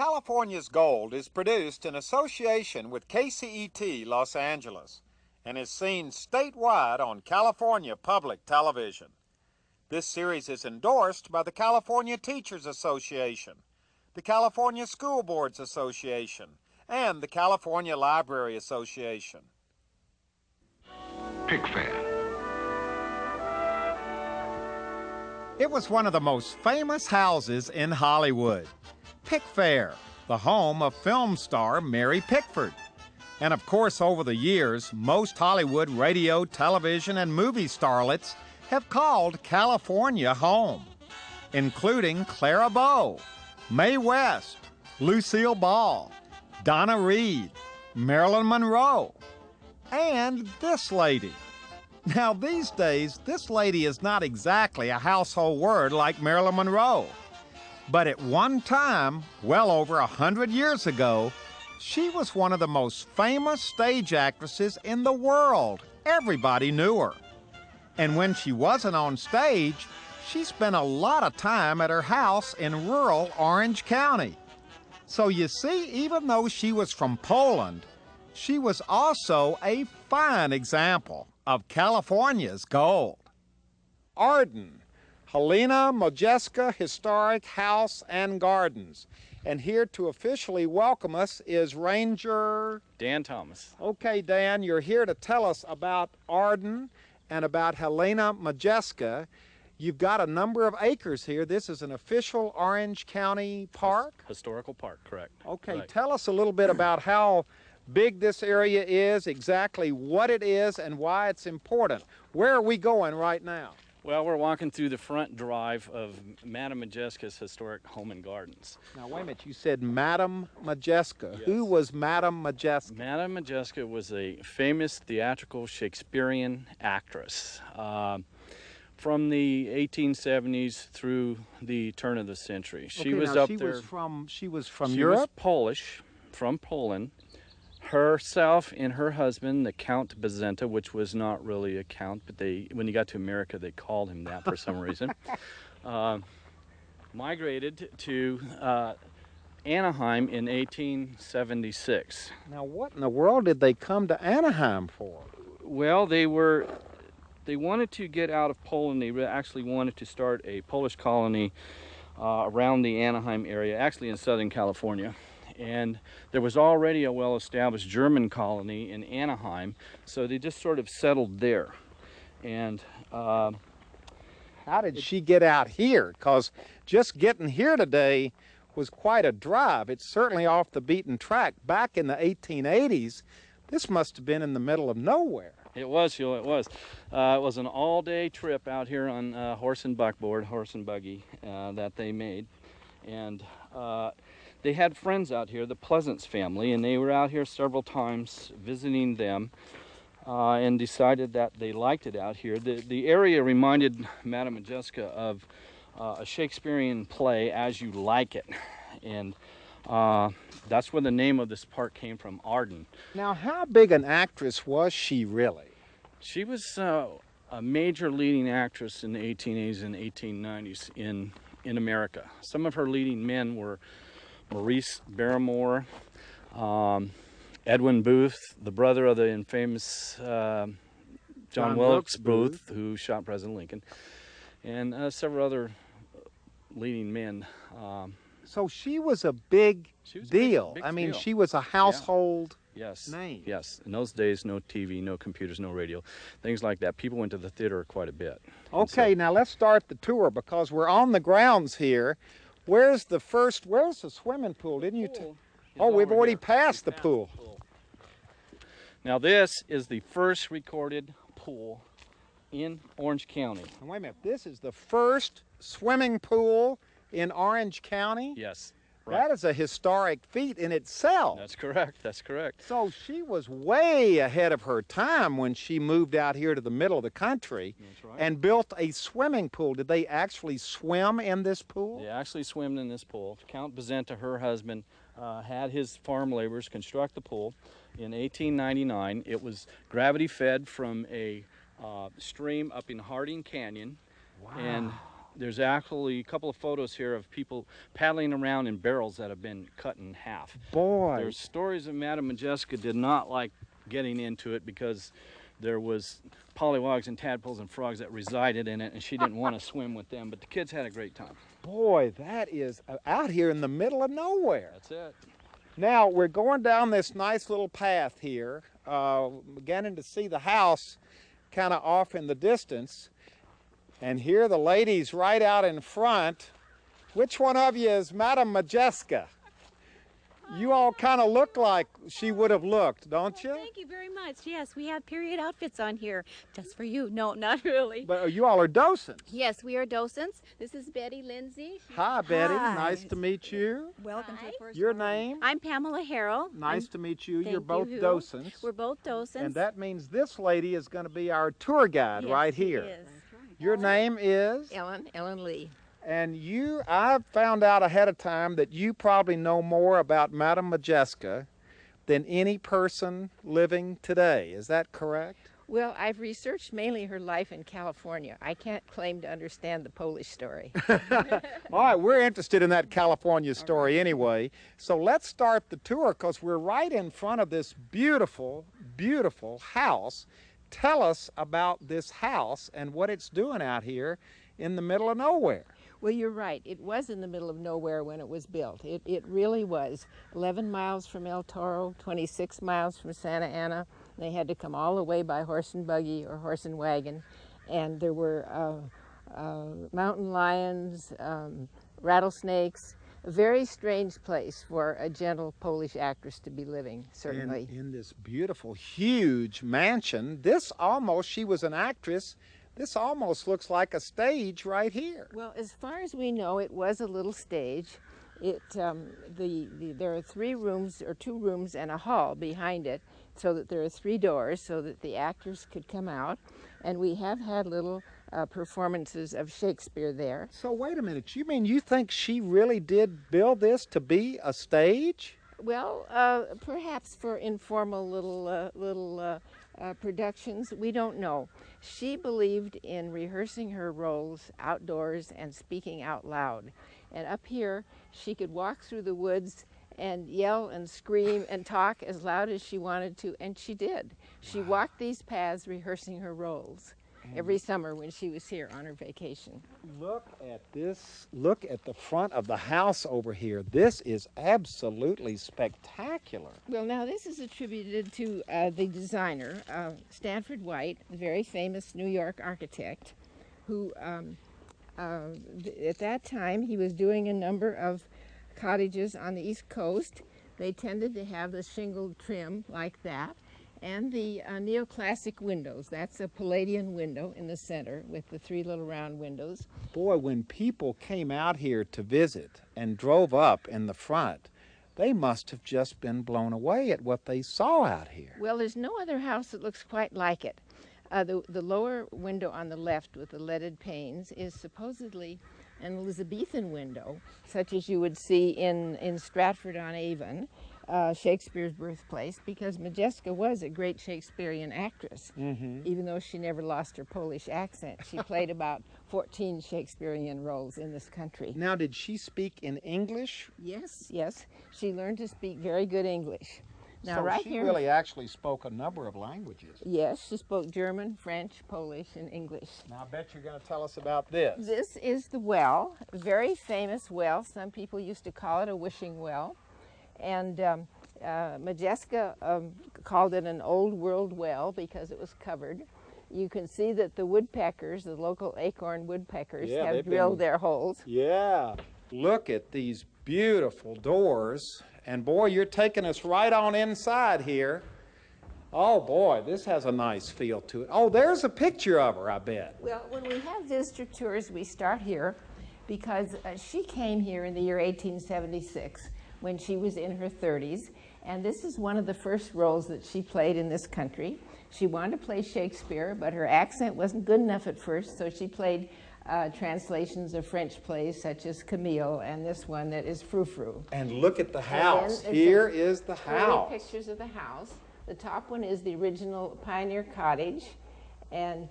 California's Gold is produced in association with KCET Los Angeles and is seen statewide on California Public Television. This series is endorsed by the California Teachers Association, the California School Boards Association, and the California Library Association. Pick Fair. It was one of the most famous houses in Hollywood. Pickfair, the home of film star Mary Pickford. And of course, over the years, most Hollywood radio, television, and movie starlets have called California home, including Clara Bow, Mae West, Lucille Ball, Donna Reed, Marilyn Monroe, and this lady. Now, these days, this lady is not exactly a household word like Marilyn Monroe. But at one time, well over 100 years ago, she was one of the most famous stage actresses in the world. Everybody knew her. And when she wasn't on stage, she spent a lot of time at her house in rural Orange County. So you see, even though she was from Poland, she was also a fine example of California's gold. Arden, Helen Modjeska Historic House and Gardens. And here to officially welcome us is Ranger Dan Thomas. Okay, Dan, you're here to tell us about Arden and about Helena Modjeska. You've got a number of acres here. This is an official Orange County park? Historical park, correct. Okay, right. Tell us a little bit about how big this area is, exactly what it is, and why it's important. Where are we going right now? Well, we're walking through the front drive of Madame Modjeska's Historic Home and Gardens. Now, wait a minute. You said Madame Modjeska. Yes. Who was Madame Modjeska? Madame Modjeska was a famous theatrical Shakespearean actress from the 1870s through the turn of the century. She was up there. She was from Europe? Europe? She was Polish, from Poland. Herself and her husband, the Count Bazenta, which was not really a count, but when he got to America, they called him that for some reason, migrated to Anaheim in 1876. Now, what in the world did they come to Anaheim for? Well, they wanted to get out of Poland. They actually wanted to start a Polish colony around the Anaheim area, actually in Southern California. And there was already a well-established German colony in Anaheim, so they just sort of settled there. And how did she get out here? Because just getting here today was quite a drive. It's certainly off the beaten track. Back in the 1880s, this must have been in the middle of nowhere. It was, Sheila, it was. It was an all-day trip out here on horse and buggy that they made. And they had friends out here, the Pleasance family, and they were out here several times visiting them and decided that they liked it out here. The area reminded Madame Modjeska of a Shakespearean play, As You Like It, and that's where the name of this park came from, Arden. Now, how big an actress was she really? She was a major leading actress in the 1880s and 1890s in America. Some of her leading men were Maurice Barrymore, Edwin Booth, the brother of the infamous John Wilkes Booth, who shot President Lincoln, and several other leading men. So she was a big deal. Big I mean, deal. she was a household name. Yes. In those days, no TV, no computers, no radio, things like that. People went to the theater quite a bit. Okay, now let's start the tour because we're on the grounds here. Where's the swimming pool? Didn't you? Oh, we've already passed the pool. Now this is the first recorded pool in Orange County. And wait a minute, this is the first swimming pool in Orange County? Yes. Right. That is a historic feat in itself. That's correct, that's correct. So she was way ahead of her time when she moved out here to the middle of the country. That's right. And built a swimming pool. Did they actually swim in this pool? They actually swam in this pool. Count Bazenta, her husband, had his farm laborers construct the pool in 1899. It was gravity fed from a stream up in Harding Canyon. Wow. And There's actually a couple of photos here of people paddling around in barrels that have been cut in half. Boy. There's stories that Madame Modjeska did not like getting into it because there was pollywogs and tadpoles and frogs that resided in it, and she didn't want to swim with them, but the kids had a great time. Boy, that is out here in the middle of nowhere. That's it. Now, we're going down this nice little path here, beginning to see the house kind of off in the distance. And here the ladies right out in front. Which one of you is Madame Modjeska? You all kind of look like she would have looked, don't you? Thank you very much. Yes, we have period outfits on here just for you. No, not really. But you all are docents. Yes, we are docents. This is Betty Lindsay. Hi, Betty. Hi. Nice to meet you. Welcome to the first Your morning. name? I'm Pamela Harrell. Nice to meet you. Thank You're both you. docents. We're both docents. And that means this lady is going to be our tour guide Yes, right she here. is. Your name is? Ellen Lee. And I found out ahead of time that you probably know more about Madame Modjeska than any person living today. Is that correct? Well, I've researched mainly her life in California. I can't claim to understand the Polish story. All right, we're interested in that California story anyway. So let's start the tour because we're right in front of this beautiful, beautiful house. Tell us about this house and what it's doing out here in the middle of nowhere. Well, you're right. It was in the middle of nowhere when it was built. It really was. 11 miles from El Toro, 26 miles from Santa Ana. They had to come all the way by horse and buggy or horse and wagon. And there were mountain lions, rattlesnakes. A very strange place for a gentle Polish actress to be living, certainly. In this beautiful, huge mansion, she was an actress. This almost looks like a stage right here. Well, as far as we know, it was a little stage. There are 3 rooms or 2 rooms and a hall behind it, so that there are 3 doors so that the actors could come out. And we have had little performances of Shakespeare there. So wait a minute, you think she really did build this to be a stage? Well, perhaps for informal little productions, we don't know. She believed in rehearsing her roles outdoors and speaking out loud. And up here, she could walk through the woods and yell and scream and talk as loud as she wanted to, and she did. She walked these paths rehearsing her roles every summer when she was here on her vacation. Look at this. Look at the front of the house over here. This is absolutely spectacular. Well, now this is attributed to the designer, Stanford White, the very famous New York architect, who at that time he was doing a number of cottages on the East Coast. They tended to have the shingled trim like that. And the neoclassic windows. That's a Palladian window in the center with the 3 little round windows. Boy, when people came out here to visit and drove up in the front, they must have just been blown away at what they saw out here. Well, there's no other house that looks quite like it. The lower window on the left with the leaded panes is supposedly an Elizabethan window, such as you would see in Stratford-on-Avon. Shakespeare's birthplace, because Modjeska was a great Shakespearean actress. Even though she never lost her Polish accent. She played about 14 Shakespearean roles in this country. Now, did she speak in English? Yes. She learned to speak very good English. Now, so right she here, really actually spoke a number of languages. Yes, she spoke German, French, Polish, and English. Now, I bet you're going to tell us about this. This is the well, a very famous well. Some people used to call it a wishing well. And Modjeska called it an old world well because it was covered. You can see that the woodpeckers, the local acorn woodpeckers, have drilled their holes. Yeah. Look at these beautiful doors. And boy, you're taking us right on inside here. Oh boy, this has a nice feel to it. Oh, there's a picture of her, I bet. Well, when we have visitor tours, we start here because she came here in the year 1876. When she was in her 30s, and this is one of the first roles that she played in this country. She wanted to play Shakespeare, but her accent wasn't good enough at first, so she played translations of French plays such as Camille and this one that is Frou Frou. And look at the house. Here is the house. Pictures of the house. The top one is the original Pioneer Cottage, and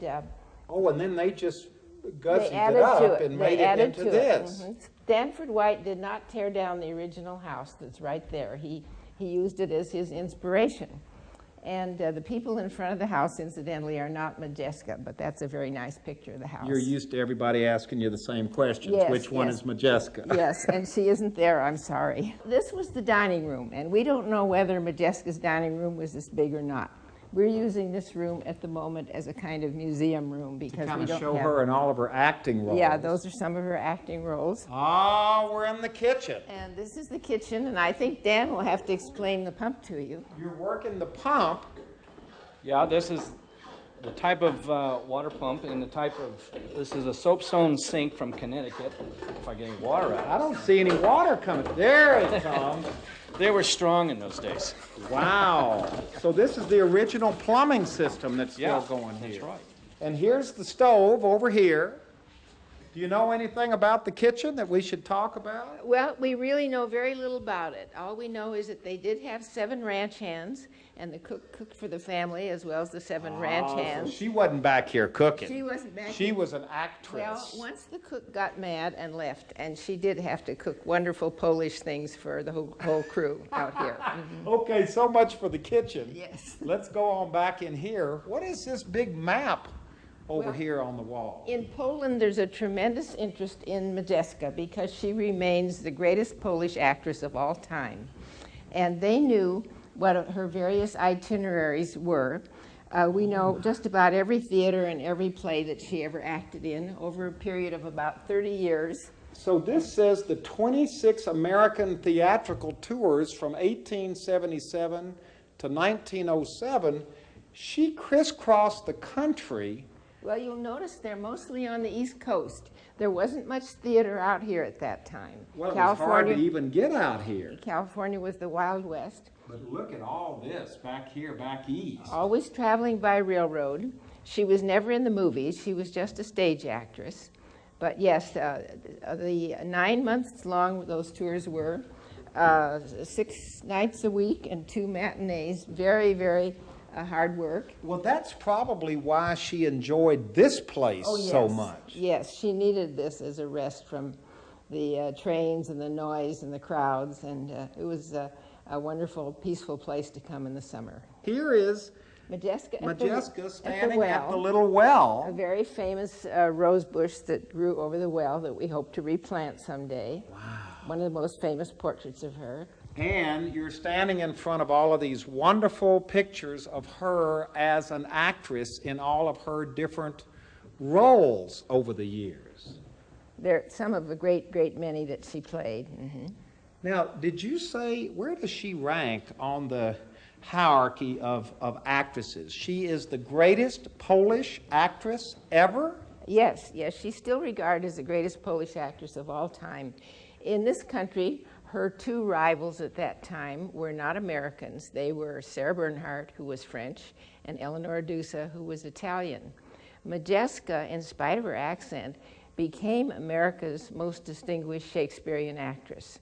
oh, and then they just gussied it up and made it into this. Stanford White did not tear down the original house that's right there. He used it as his inspiration. And the people in front of the house, incidentally, are not Modjeska, but that's a very nice picture of the house. You're used to everybody asking you the same questions. Yes, Which one is Modjeska? Yes, and she isn't there, I'm sorry. This was the dining room, and we don't know whether Modjeska's dining room was this big or not. We're using this room at the moment as a kind of museum room because we don't have... To kind of show her in all of her acting roles. Yeah, those are some of her acting roles. Oh, we're in the kitchen. And this is the kitchen, and I think Dan will have to explain the pump to you. You're working the pump. Yeah, this is the type of water pump and the type of, this is a soapstone sink from Connecticut. If I get any water out. I don't see any water coming. There it comes. They were strong in those days. Wow. So this is the original plumbing system that's still going here. That's right. And here's the stove over here. Do you know anything about the kitchen that we should talk about? Well, we really know very little about it. All we know is that they did have 7 ranch hands, and the cook cooked for the family as well as the 7 ranch hands. So she wasn't back here cooking. She wasn't back She here. was an actress. Well, once the cook got mad and left, and she did have to cook wonderful Polish things for the whole crew out here. Okay, so much for the kitchen. Yes. Let's go on back in here. What is this big map over here on the wall? In Poland, there's a tremendous interest in Modjeska because she remains the greatest Polish actress of all time. And they knew what her various itineraries were. We know just about every theater and every play that she ever acted in over a period of about 30 years. So this says the 26 American theatrical tours from 1877 to 1907. She crisscrossed the country. Well, you'll notice they're mostly on the East Coast. There wasn't much theater out here at that time. Well, it was hard to even get out here. California was the Wild West. But look at all this back here, back east. Always traveling by railroad. She was never in the movies. She was just a stage actress. But yes, the 9 months long those tours were, 6 nights a week and 2 matinees. Very, very hard work. Well, that's probably why she enjoyed this place so much. Yes, she needed this as a rest from the trains and the noise and the crowds, and it was a wonderful, peaceful place to come in the summer. Here is Modjeska standing at the little well. A very famous rose bush that grew over the well that we hope to replant someday. Wow. One of the most famous portraits of her. And you're standing in front of all of these wonderful pictures of her as an actress in all of her different roles over the years. There are some of the great many that she played. Now, did you say, where does she rank on the hierarchy of actresses? She is the greatest Polish actress ever? Yes, she's still regarded as the greatest Polish actress of all time. In this country, her 2 rivals at that time were not Americans. They were Sarah Bernhardt, who was French, and Eleanor Duse, who was Italian. Modjeska, in spite of her accent, became America's most distinguished Shakespearean actress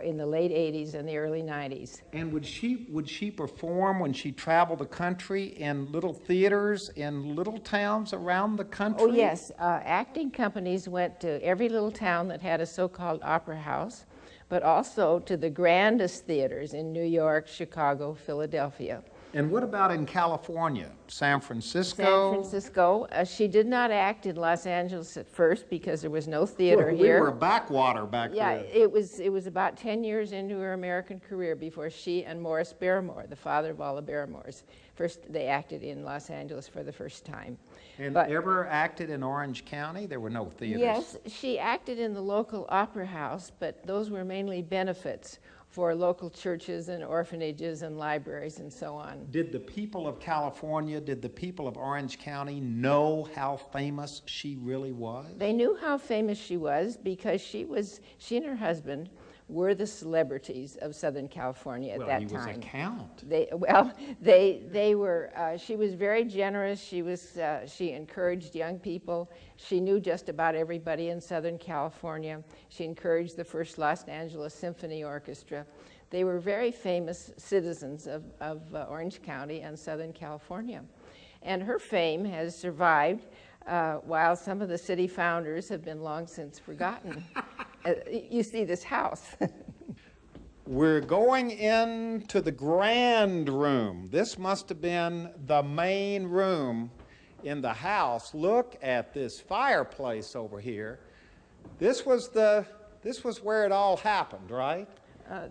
in the late 80s and the early 90s. And would she perform when she traveled the country in little theaters in little towns around the country? Oh, yes. Acting companies went to every little town that had a so-called opera house, but also to the grandest theaters in New York, Chicago, Philadelphia. And what about in California, San Francisco? San Francisco. She did not act in Los Angeles at first because there was no theater here. We were a backwater back then. Yeah, it was about 10 years into her American career before she and Morris Barrymore, the father of all the Barrymores, they acted in Los Angeles for the first time. And ever acted in Orange County? There were no theaters. Yes, she acted in the local opera house, but those were mainly benefits for local churches and orphanages and libraries and so on. Did the people of California, did the people of Orange County know how famous she really was? They knew how famous she was because she and her husband were the celebrities of Southern California at that time. Well, he was a count. They were, she was very generous. She encouraged young people. She knew just about everybody in Southern California. She encouraged the first Los Angeles Symphony Orchestra. They were very famous citizens of Orange County and Southern California. And her fame has survived while some of the city founders have been long since forgotten. You see this house. We're going into the grand room. This must have been the main room in the house. Look at this fireplace over here. This was where it all happened, right?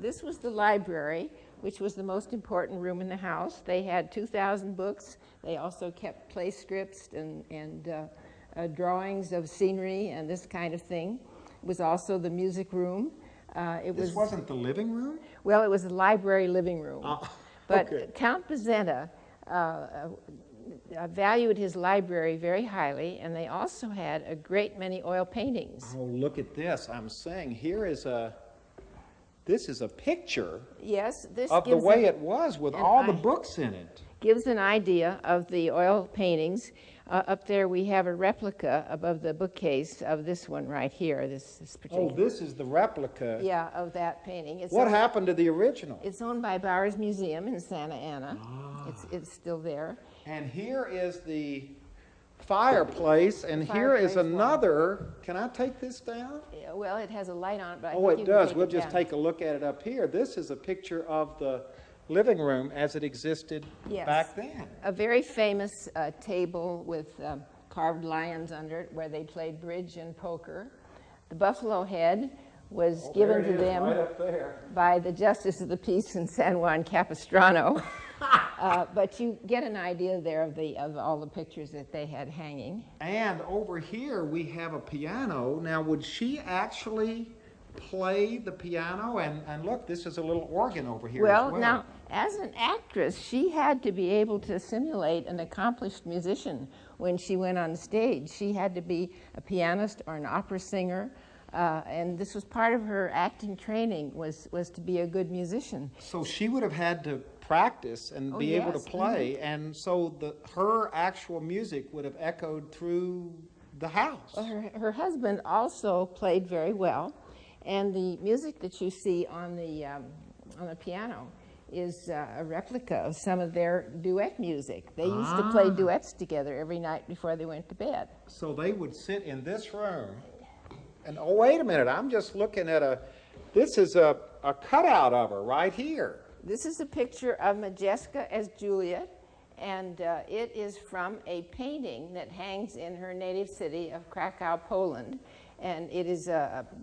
This was the library, which was the most important room in the house. They had 2,000 books. They also kept play scripts and drawings of scenery and this kind of thing. It was also the music room. This wasn't the living room? Well, it was the library living room. But okay. Count Bazenta valued his library very highly, and they also had a great many oil paintings. Oh, look at this. I'm saying here is this is a picture yes, this of the way it was with all the books in it. Gives an idea of the oil paintings. Up there we have a replica above the bookcase of this one right here, this particular. Oh, this is the replica. Yeah, of that painting. What happened to the original? It's owned by Bowers Museum in Santa Ana. It's still there. And here is the fireplace, and here is another. Can I take this down? Yeah, well, it has a light on it, but I Oh, think it you can does. take We'll it just down. take a look at it up here. This is a picture of the living room as it existed Yes. back then. A very famous table with carved lions under it where they played bridge and poker. The buffalo head was given to them right up there. by the Justice of the Peace in San Juan Capistrano. But you get an idea there of all the pictures that they had hanging. And over here we have a piano. Now, would she actually play the piano? And look, this is a little organ over here as well. Now, as an actress, she had to be able to simulate an accomplished musician when she went on stage. She had to be a pianist or an opera singer, and this was part of her acting training, was to be a good musician. So she would have had to practice and be able to play, and so her actual music would have echoed through the house. Her husband also played very well, and the music that you see on the piano is a replica of some of their duet music. They used to play duets together every night before they went to bed. So they would sit in this room, and oh, wait a minute, I'm just looking at this is a cutout of her right here. This is a picture of Modjeska as Juliet, and it is from a painting that hangs in her native city of Krakow, Poland. And it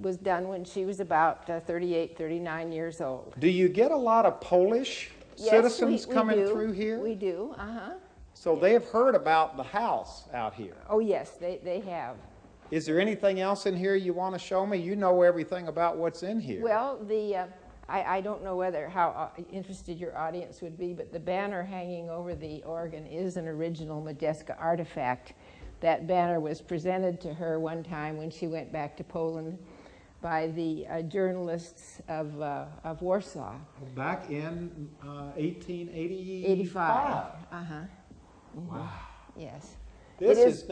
was done when she was about 38, 39 years old. Do you get a lot of Polish citizens coming through here? We do, So they have heard about the house out here. Oh, yes, they have. Is there anything else in here you want to show me? You know everything about what's in here. Well, I don't know how interested your audience would be, but the banner hanging over the organ is an original Modjeska artifact. That banner was presented to her one time when she went back to Poland by the journalists of Warsaw. Back in 1885. 85. Wow. Yes. Is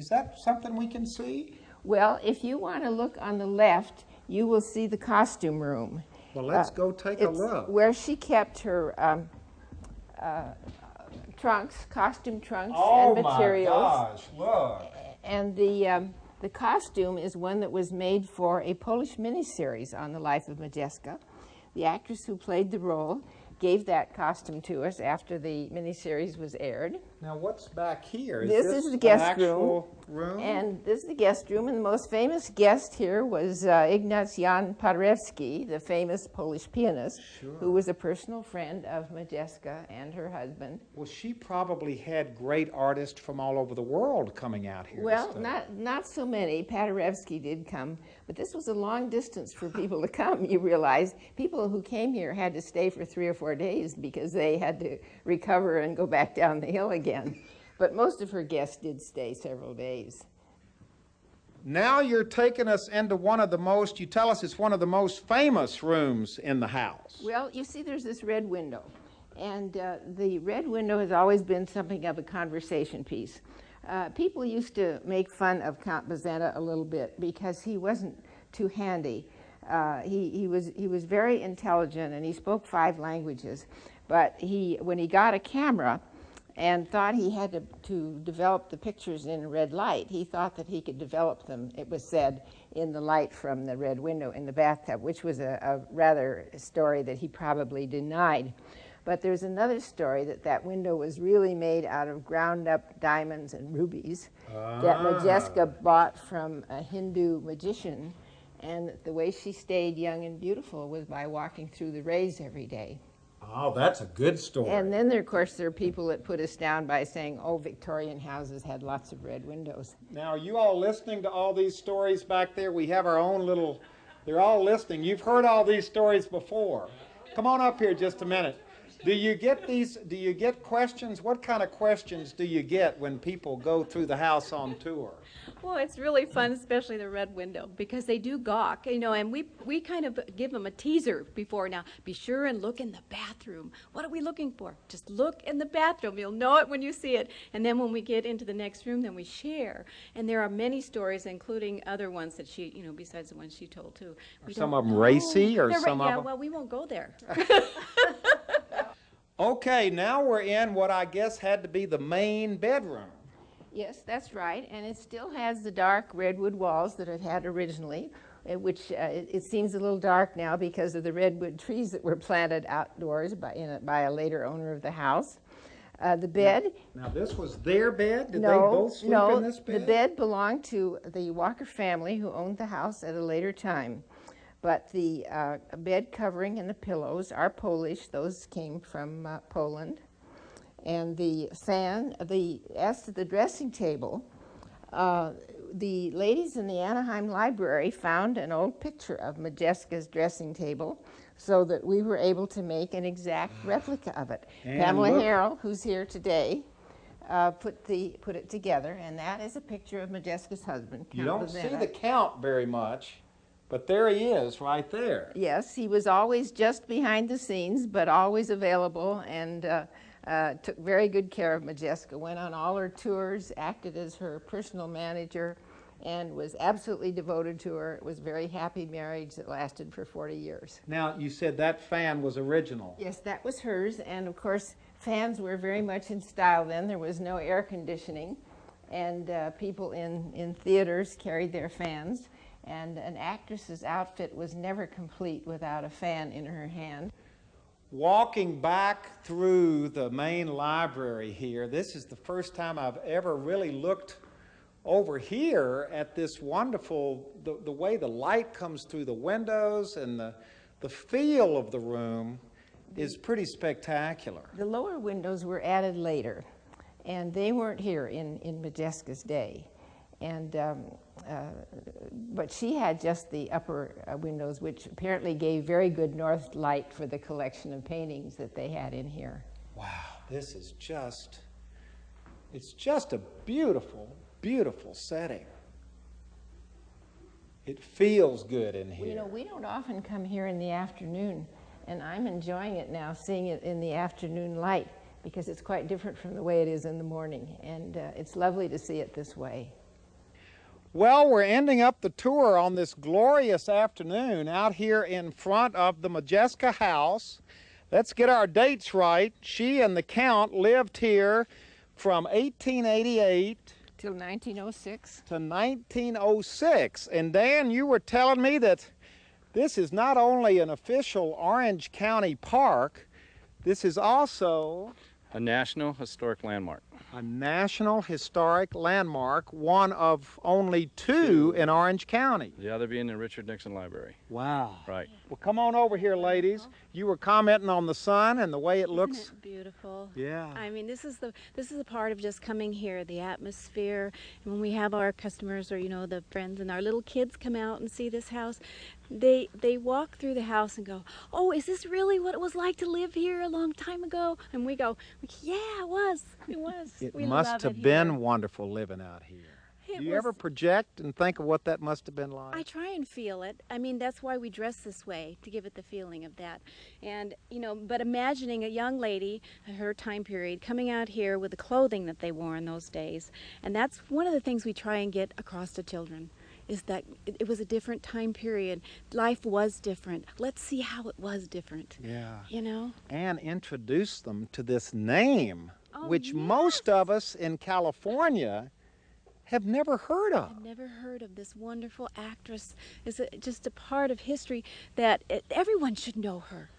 that something we can see? Well, if you want to look on the left, you will see the costume room. Well, let's go take a look. Where she kept her trunks, costume trunks, and materials. Oh my gosh, look. And the costume is one that was made for a Polish miniseries on the life of Modjeska. The actress who played the role gave that costume to us after the miniseries was aired. Now, what's back here? This is the guest room. room. And this is the guest room, and the most famous guest here was Ignaz Jan Paderewski, the famous Polish pianist, who was a personal friend of Modjeska and her husband. Well, she probably had great artists from all over the world coming out here. Well, not so many. Paderewski did come, but this was a long distance for people to come, you realize. People who came here had to stay for 3 or 4 days because they had to recover and go back down the hill again. But most of her guests did stay several days. Now you're taking us into you tell us it's one of the most famous rooms in the house. Well, you see there's this red window, and the red window has always been something of a conversation piece. People used to make fun of Count Bazenta a little bit because he wasn't too handy. He was very intelligent, and he spoke 5 languages, but when he got a camera, and thought he had to develop the pictures in red light. He thought that he could develop them, it was said, in the light from the red window in the bathtub, which was a rather story that he probably denied. But there's another story that that window was really made out of ground-up diamonds and rubies that Modjeska bought from a Hindu magician, and the way she stayed young and beautiful was by walking through the rays every day. Oh, that's a good story. And then, of course, there are people that put us down by saying, oh, Victorian houses had lots of red windows. Now, are you all listening to all these stories back there? We have our own little, they're all listening. You've heard all these stories before. Come on up here just a minute. Do you get questions? What kind of questions do you get when people go through the house on tour? Well, it's really fun, especially the red window, because they do gawk, you know, and we kind of give them a teaser before. Now, be sure and look in the bathroom. What are we looking for? Just look in the bathroom. You'll know it when you see it. And then when we get into the next room, then we share. And there are many stories, including other ones that she, you know, besides the ones she told too. Some of them racy, or some of them? Yeah, well, we won't go there. Okay, now we're in what I guess had to be the main bedroom. Yes, that's right, and it still has the dark redwood walls that it had originally, which it seems a little dark now because of the redwood trees that were planted outdoors by a later owner of the house. The bed. Now this was their bed? Did they both sleep in this bed? The bed belonged to the Walker family who owned the house at a later time. But the bed covering and the pillows are Polish. Those came from Poland. And the fan, as to the dressing table, the ladies in the Anaheim Library found an old picture of Modjeska's dressing table so that we were able to make an exact replica of it. And Pamela look. Harrell, who's here today, put it together, and that is a picture of Modjeska's husband. You Count don't see Lavena. the Count very much, but there he is right there. Yes, he was always just behind the scenes, but always available, and took very good care of Modjeska, went on all her tours, acted as her personal manager, and was absolutely devoted to her. It was a very happy marriage that lasted for 40 years. Now, you said that fan was original. Yes, that was hers, and of course, fans were very much in style then. There was no air conditioning, and people in theaters carried their fans, and an actress's outfit was never complete without a fan in her hand. Walking back through the main library here, this is the first time I've ever really looked over here at this wonderful, the way the light comes through the windows and the feel of the room is pretty spectacular. The lower windows were added later, and they weren't here in Modjeska's day. And but she had just the upper windows, which apparently gave very good north light for the collection of paintings that they had in here. Wow, this is just, it's just a beautiful, beautiful setting. It feels good in here. Well, you know, we don't often come here in the afternoon, and I'm enjoying it now, seeing it in the afternoon light, because it's quite different from the way it is in the morning, and it's lovely to see it this way. Well, we're ending up the tour on this glorious afternoon out here in front of the Modjeska house. Let's get our dates right. She and the Count lived here from 1888 Till 1906. to 1906. And Dan, you were telling me that this is not only an official Orange County park, this is also A National Historic Landmark. a National Historic Landmark, one of only two in Orange County. The other being the Richard Nixon Library. Wow. Right. Well, come on over here, ladies. You were commenting on the sun and the way it looks. Isn't it beautiful? Yeah. I mean, this is the part of just coming here, the atmosphere. And when we have our customers or, you know, the friends and our little kids come out and see this house, they walk through the house and go, oh, is this really what it was like to live here a long time ago? And we go, yeah, it was. It was. It We must love have it been here. wonderful living out here. It Do you was- ever project and think of what that must have been like? I try and feel it. I mean, that's why we dress this way, to give it the feeling of that. And, you know, but imagining a young lady, her time period, coming out here with the clothing that they wore in those days. And that's one of the things we try and get across to children, is that it was a different time period. Life was different. Let's see how it was different. Yeah. You know? And introduce them to this name. which yes. most of us in California have never heard of. I've never heard of this wonderful actress. Is just a part of history that everyone should know her.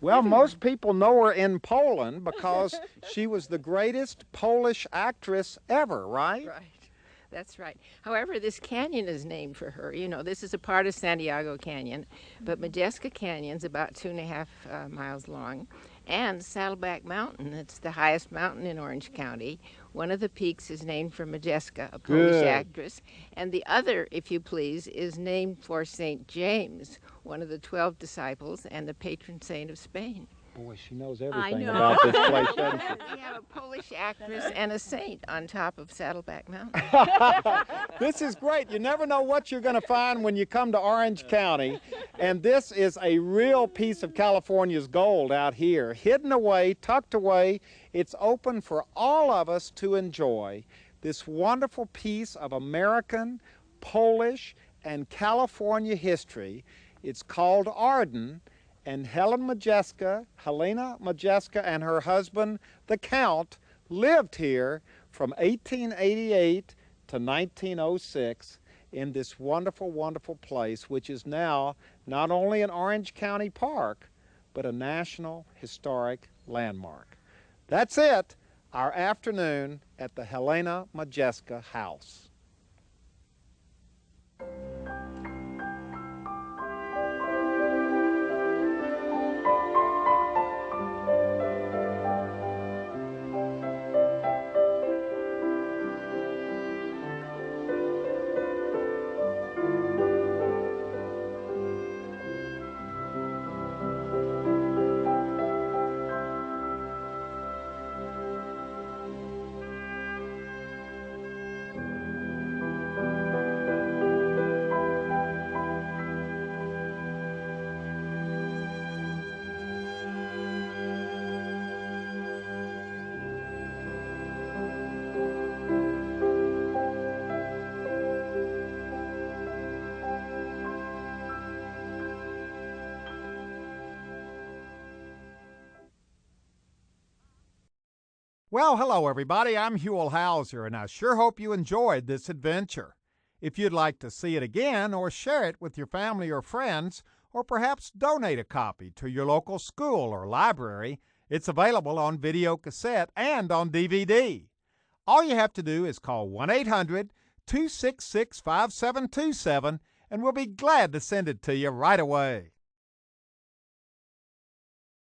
Well, Everyone. most people know her in Poland because she was the greatest Polish actress ever, right? Right. That's right. However, this canyon is named for her. You know, this is a part of Santiago Canyon, but Modjeska Canyon's about 2.5 miles long. And Saddleback Mountain, it's the highest mountain in Orange County. One of the peaks is named for Modjeska, a Polish actress. And the other, if you please, is named for St. James, one of the 12 disciples and the patron saint of Spain. Boy, she knows everything know. about this place, doesn't she? We have a Polish actress and a saint on top of Saddleback Mountain. This is great. You never know what you're going to find when you come to Orange County. And this is a real piece of California's gold out here, hidden away, tucked away. It's open for all of us to enjoy this wonderful piece of American, Polish, and California history. It's called Arden. And Helen Modjeska, Helena Modjeska, and her husband, the Count, lived here from 1888 to 1906 in this wonderful, wonderful place, which is now not only an Orange County park, but a National Historic Landmark. That's it, our afternoon at the Helena Modjeska House. Well, hello everybody, I'm Huell Hauser, and I sure hope you enjoyed this adventure. If you'd like to see it again or share it with your family or friends, or perhaps donate a copy to your local school or library, it's available on video cassette and on DVD. All you have to do is call 1-800-266-5727, and we'll be glad to send it to you right away.